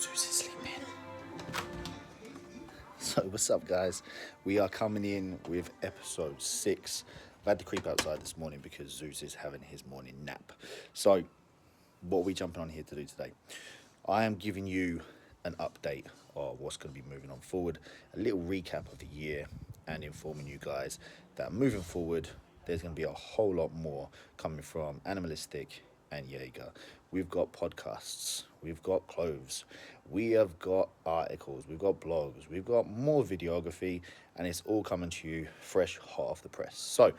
Zeus is sleeping. So what's up, guys? We are coming in with episode 6. I've had to creep outside this morning because Zeus is having his morning nap. So what are we jumping on here to do today? I am giving you an update of what's going to be moving on forward, a little recap of the year, and informing you guys that moving forward, there's going to be a whole lot more coming from Animalistic and Jaeger. We've got podcasts, we've got clothes, we have got articles, we've got blogs, we've got more videography, and it's all coming to you fresh, hot off the press. So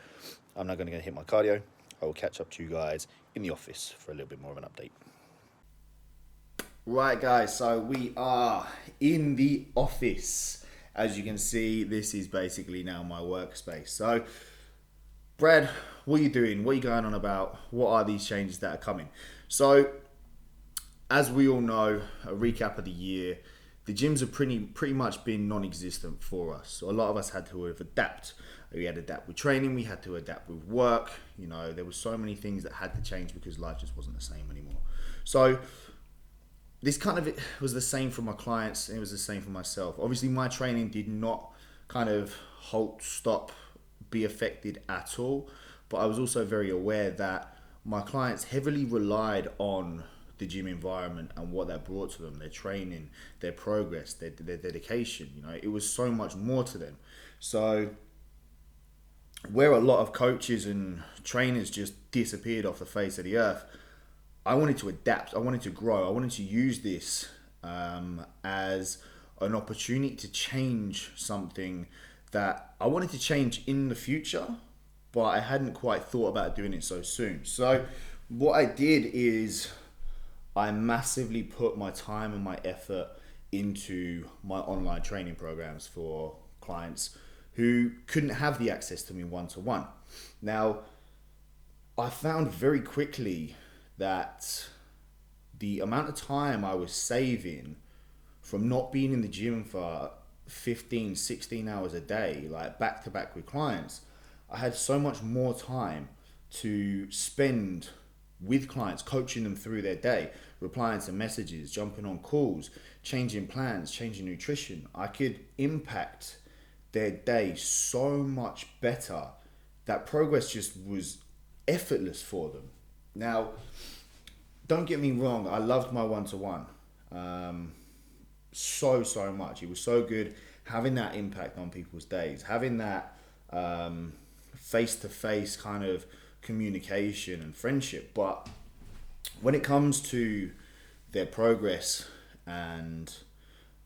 I'm not going to hit my cardio. I will catch up to you guys in the office for a little bit more of an update. Right, guys, so we are in the office. As you can see, this is basically now my workspace. So, Brad, what are you doing? What are you going on about? What are these changes that are coming? So, as we all know, a recap of the year, the gyms have pretty much been non-existent for us. So a lot of us had to adapt. We had to adapt with training, we had to adapt with work. You know, there were so many things that had to change because life just wasn't the same anymore. So this kind of was the same for my clients, and it was the same for myself. Obviously, my training did not kind of halt, stop, be affected at all. But I was also very aware that my clients heavily relied on the gym environment and what that brought to them, their training, their progress, their dedication. You know, it was so much more to them. So where a lot of coaches and trainers just disappeared off the face of the earth, I wanted to adapt. I wanted to grow. I wanted to use this as an opportunity to change something that I wanted to change in the future, but I hadn't quite thought about doing it so soon. So what I did is I massively put my time and my effort into my online training programs for clients who couldn't have the access to me one-to-one. Now, I found very quickly that the amount of time I was saving from not being in the gym for 15, 16 hours a day, like back to back with clients, I had so much more time to spend with clients, coaching them through their day, replying to messages, jumping on calls, changing plans, changing nutrition. I could impact their day so much better that progress just was effortless for them. Now, don't get me wrong, I loved my one-to-one so much. It was so good having that impact on people's days, having that face-to-face kind of communication and friendship. But when it comes to their progress and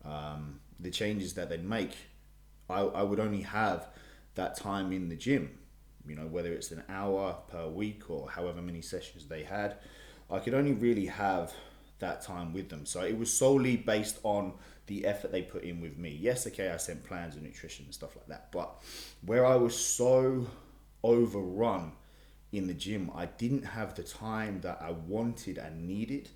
the changes that they'd make, I would only have that time in the gym. You know, whether it's an hour per week or however many sessions they had, I could only really have that time with them. So it was solely based on the effort they put in with me. Yes, okay, I sent plans and nutrition and stuff like that. But where I was so overrun in the gym, I didn't have the time that I wanted and needed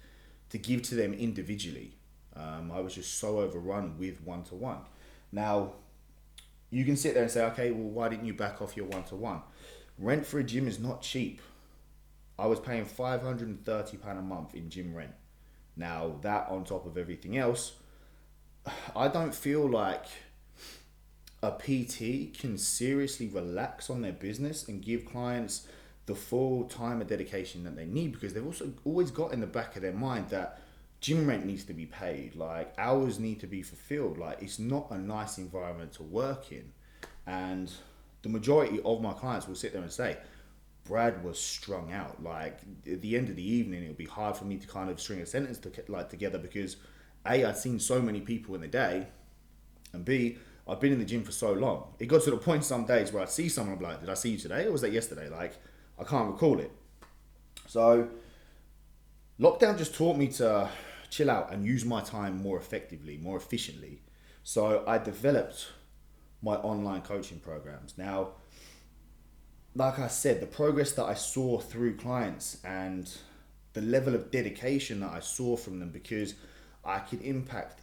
to give to them individually. I was just so overrun with one-to-one. Now, you can sit there and say, okay, well, why didn't you back off your one-to-one? Rent for a gym is not cheap. I was paying £530 a month in gym rent. Now, that on top of everything else, I don't feel like a PT can seriously relax on their business and give clients the full time and dedication that they need, because they've also always got in the back of their mind that gym rent needs to be paid, like hours need to be fulfilled. Like, it's not a nice environment to work in. And the majority of my clients will sit there and say, Brad was strung out. Like, at the end of the evening, it would be hard for me to kind of string a sentence together because A, I'd seen so many people in the day, and B, I've been in the gym for so long. It got to the point some days where I'd see someone, I'd be like, did I see you today or was that yesterday? Like, I can't recall it. So lockdown just taught me to chill out and use my time more effectively, more efficiently. So I developed my online coaching programs. Now, like I said, the progress that I saw through clients and the level of dedication that I saw from them, because I could impact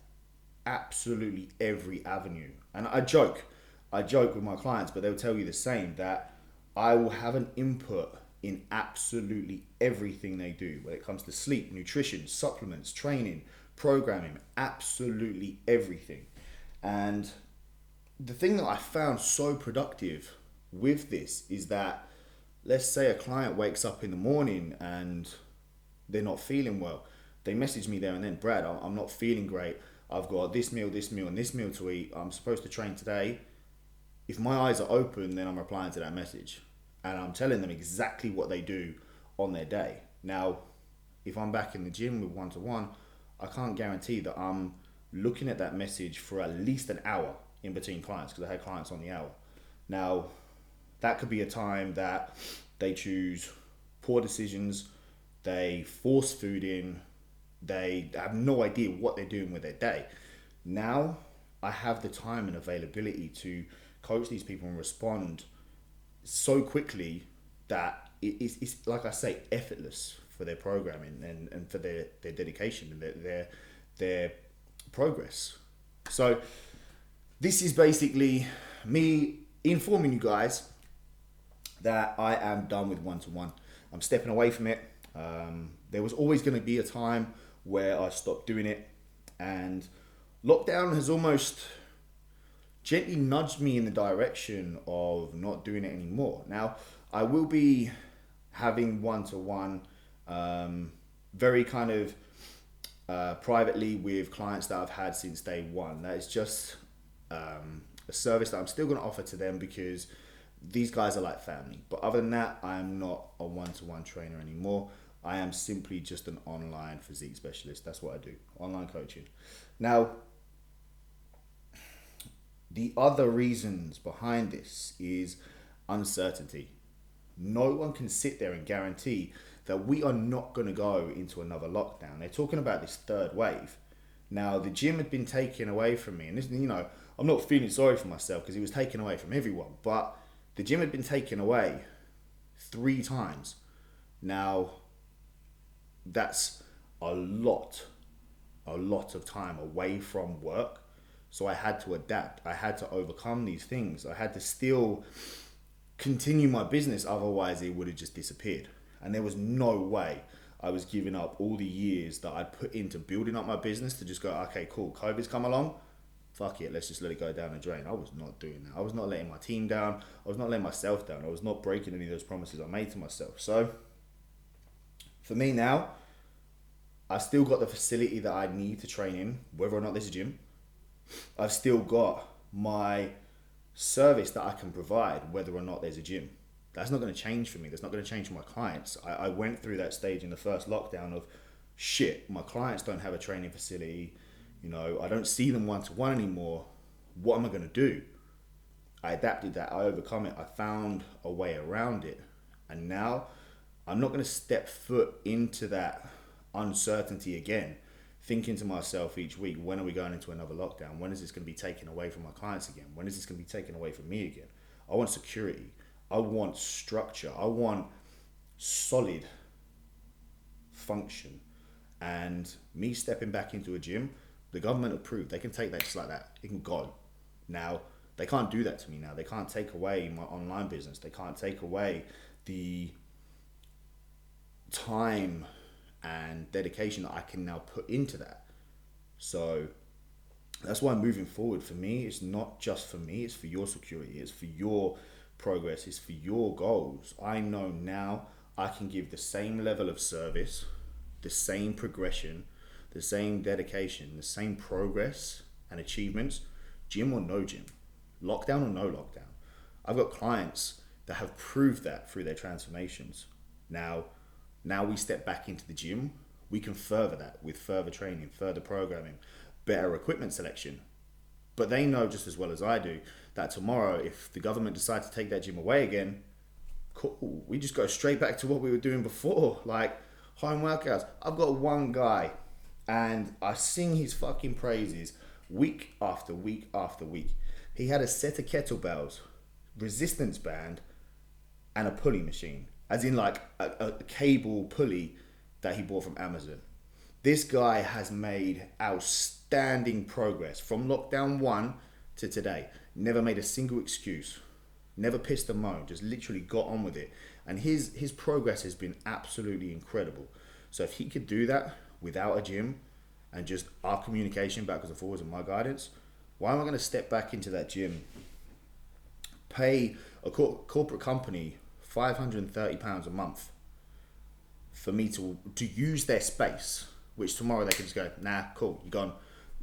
absolutely every avenue. And I joke with my clients, but they'll tell you the same, that I will have an input in absolutely everything they do when it comes to sleep, nutrition, supplements, training, programming, absolutely everything. And the thing that I found so productive with this is that, let's say a client wakes up in the morning and they're not feeling well. They message me there and then, Brad, I'm not feeling great. I've got this meal, and this meal to eat. I'm supposed to train today. If my eyes are open, then I'm replying to that message. And I'm telling them exactly what they do on their day. Now, if I'm back in the gym with one-to-one, I can't guarantee that I'm looking at that message for at least an hour in between clients, because I had clients on the hour. Now, that could be a time that they choose poor decisions, they force food in, they have no idea what they're doing with their day. Now, I have the time and availability to coach these people and respond so quickly that it's like I say, effortless for their programming and for their dedication and their progress. So this is basically me informing you guys that I am done with one-to-one. I'm stepping away from it. There was always going to be a time where I stopped doing it, and lockdown has almost gently nudged me in the direction of not doing it anymore. Now, I will be having one-to-one very kind of privately with clients that I've had since day one. That is just a service that I'm still going to offer to them because these guys are like family. But other than that, I am not a one-to-one trainer anymore. I am simply just an online physique specialist. That's what I do, online coaching. Now, the other reasons behind this is uncertainty. No one can sit there and guarantee that we are not going to go into another lockdown. They're talking about this third wave. Now, the gym had been taken away from me, and this, I'm not feeling sorry for myself because it was taken away from everyone, but the gym had been taken away 3 times. Now, that's a lot of time away from work. So I had to adapt. I had to overcome these things. I had to still continue my business. Otherwise, it would have just disappeared. And there was no way I was giving up all the years that I'd put into building up my business to just go, okay, cool, COVID's come along. Fuck it, let's just let it go down the drain. I was not doing that. I was not letting my team down. I was not letting myself down. I was not breaking any of those promises I made to myself. So for me now, I've still got the facility that I need to train in, whether or not there's a gym. I've still got my service that I can provide, whether or not there's a gym. That's not going to change for me. That's not going to change for my clients. I went through that stage in the first lockdown of, shit, my clients don't have a training facility. I don't see them one-to-one anymore. What am I going to do? I adapted that. I overcome it. I found a way around it. And now I'm not going to step foot into that uncertainty again, thinking to myself each week, when are we going into another lockdown? When is this going to be taken away from my clients again? When is this going to be taken away from me again? I want security. I want structure. I want solid function. And me stepping back into a gym, the government approved. They can take that just like that. It can go. Now, they can't do that to me now. They can't take away my online business. They can't take away the time and dedication that I can now put into that. So that's why moving forward for me, it's not just for me, it's for your security, it's for your progress, it's for your goals. I know now I can give the same level of service, the same progression, the same dedication, the same progress and achievements, gym or no gym, lockdown or no lockdown. I've got clients that have proved that through their transformations. Now we step back into the gym, we can further that with further training, further programming, better equipment selection. But they know just as well as I do that tomorrow, if the government decides to take that gym away again, cool, we just go straight back to what we were doing before, like home workouts. I've got one guy and I sing his fucking praises week after week after week. He had a set of kettlebells, resistance band, and a pulley machine. As in like a cable pulley that he bought from Amazon. This guy has made outstanding progress from lockdown 1 to today. Never made a single excuse. Never pissed a moan. Just literally got on with it. And his progress has been absolutely incredible. So if he could do that without a gym and just our communication backwards and forwards and my guidance, why am I going to step back into that gym, pay a corporate company £530 a month for me to use their space, which tomorrow they can just go, nah, cool, you're gone.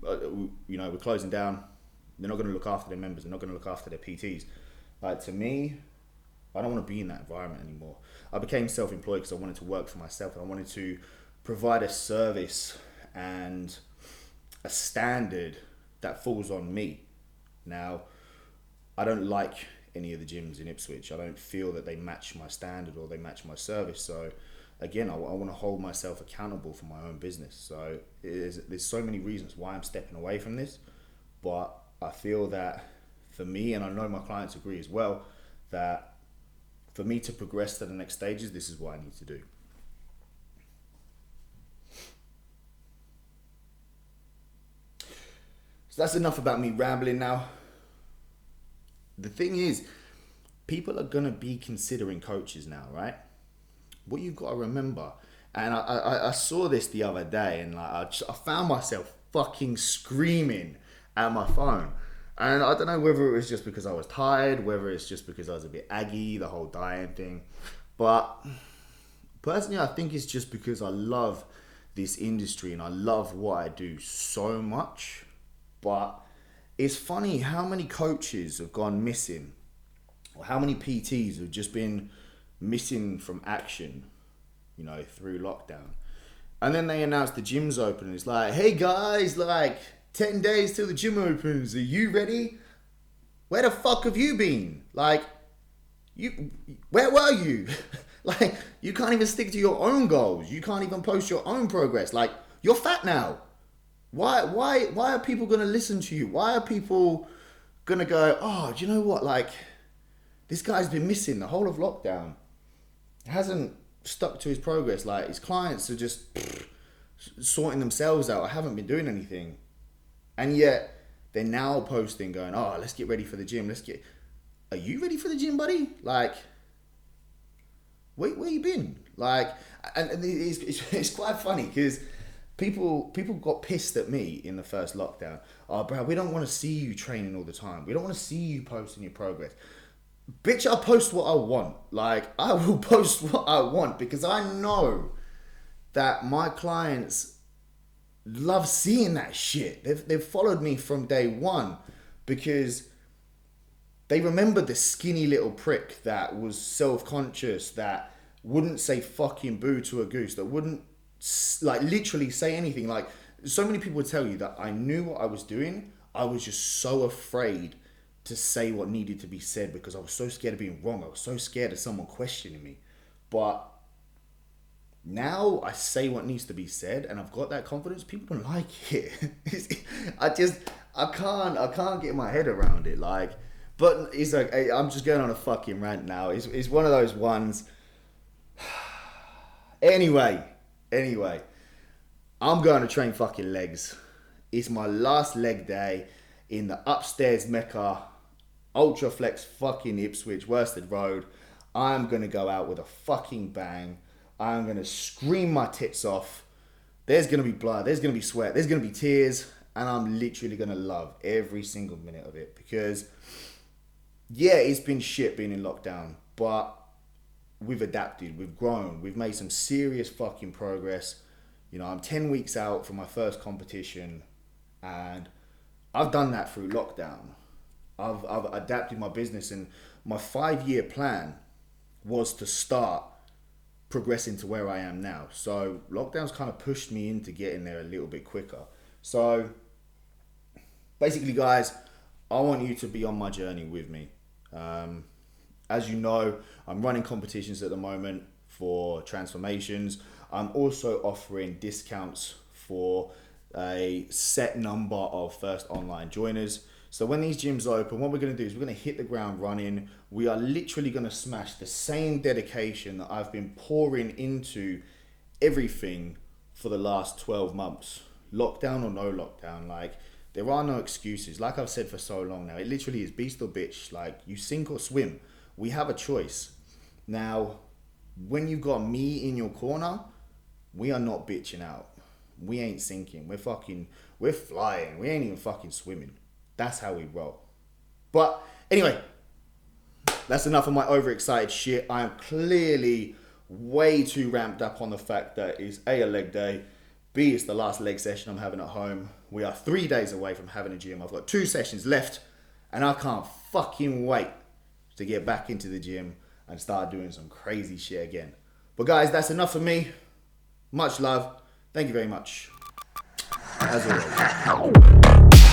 We're closing down. They're not going to look after their members. They're not going to look after their PTs. Like, to me, I don't want to be in that environment anymore. I became self-employed because I wanted to work for myself. And I wanted to provide a service and a standard that falls on me. Now, I don't like any of the gyms in Ipswich. I don't feel that they match my standard or they match my service. So again, I want to hold myself accountable for my own business. So there's so many reasons why I'm stepping away from this, but I feel that for me, and I know my clients agree as well, that for me to progress to the next stages, this is what I need to do. So that's enough about me rambling now. The thing is, people are going to be considering coaches now, right? What you've got to remember, and I saw this the other day, and I found myself fucking screaming at my phone. And I don't know whether it was just because I was tired, whether it's just because I was a bit aggy, the whole dying thing. But personally, I think it's just because I love this industry and I love what I do so much. But it's funny how many coaches have gone missing, or how many PTs have just been missing from action, through lockdown. And then they announce the gym's open and it's like, hey guys, 10 days till the gym opens, are you ready? Where the fuck have you been? Where were you? You can't even stick to your own goals. You can't even post your own progress. You're fat now. Why are people gonna listen to you? Why are people gonna go, oh, do you know what? This guy's been missing the whole of lockdown. Hasn't stuck to his progress. His clients are just sorting themselves out. I haven't been doing anything. And yet they're now posting going, oh, let's get ready for the gym. Are you ready for the gym, buddy? Where you been? And it's quite funny because people got pissed at me in the first lockdown. Oh, bro, we don't want to see you training all the time. We don't want to see you posting your progress. Bitch, I'll post what I want. I will post what I want because I know that my clients love seeing that shit. They've followed me from day one because they remember the skinny little prick that was self-conscious, that wouldn't say fucking boo to a goose, that wouldn't literally say anything. So many people would tell you that I knew what I was doing. I was just so afraid to say what needed to be said because I was so scared of being wrong. I was so scared of someone questioning me. But now I say what needs to be said and I've got that confidence. People don't like it. I can't get my head around it. But it's I'm just going on a fucking rant now. It's one of those ones. Anyway, I'm going to train fucking legs. It's my last leg day in the upstairs Mecca, Ultraflex fucking Ipswich, Worsted Road. I'm going to go out with a fucking bang. I'm going to scream my tits off. There's going to be blood. There's going to be sweat. There's going to be tears. And I'm literally going to love every single minute of it. Because, yeah, it's been shit being in lockdown. But we've adapted. We've grown. We've made some serious fucking progress. I'm 10 weeks out from my first competition. And I've done that through lockdown. I've adapted my business. And my 5-year plan was to start progressing to where I am now. So lockdown's kind of pushed me into getting there a little bit quicker. So basically, guys, I want you to be on my journey with me. As you know, I'm running competitions at the moment for transformations. I'm also offering discounts for a set number of first online joiners. So when these gyms open, what we're going to do is we're going to hit the ground running. We are literally going to smash the same dedication that I've been pouring into everything for the last 12 months. Lockdown or no lockdown, there are no excuses. Like I've said for so long now, it literally is beast or bitch. You sink or swim. We have a choice. Now, when you've got me in your corner, we are not bitching out. we ain't sinking. We're flying. We ain't even fucking swimming. That's how we roll. But anyway, that's enough of my overexcited shit. I am clearly way too ramped up on the fact that it's A, a leg day, B, it's the last leg session I'm having at home. We are 3 days away from having a gym. I've got 2 sessions left, and I can't fucking wait to get back into the gym and start doing some crazy shit again. But guys, that's enough for me. Much love. Thank you very much. As always.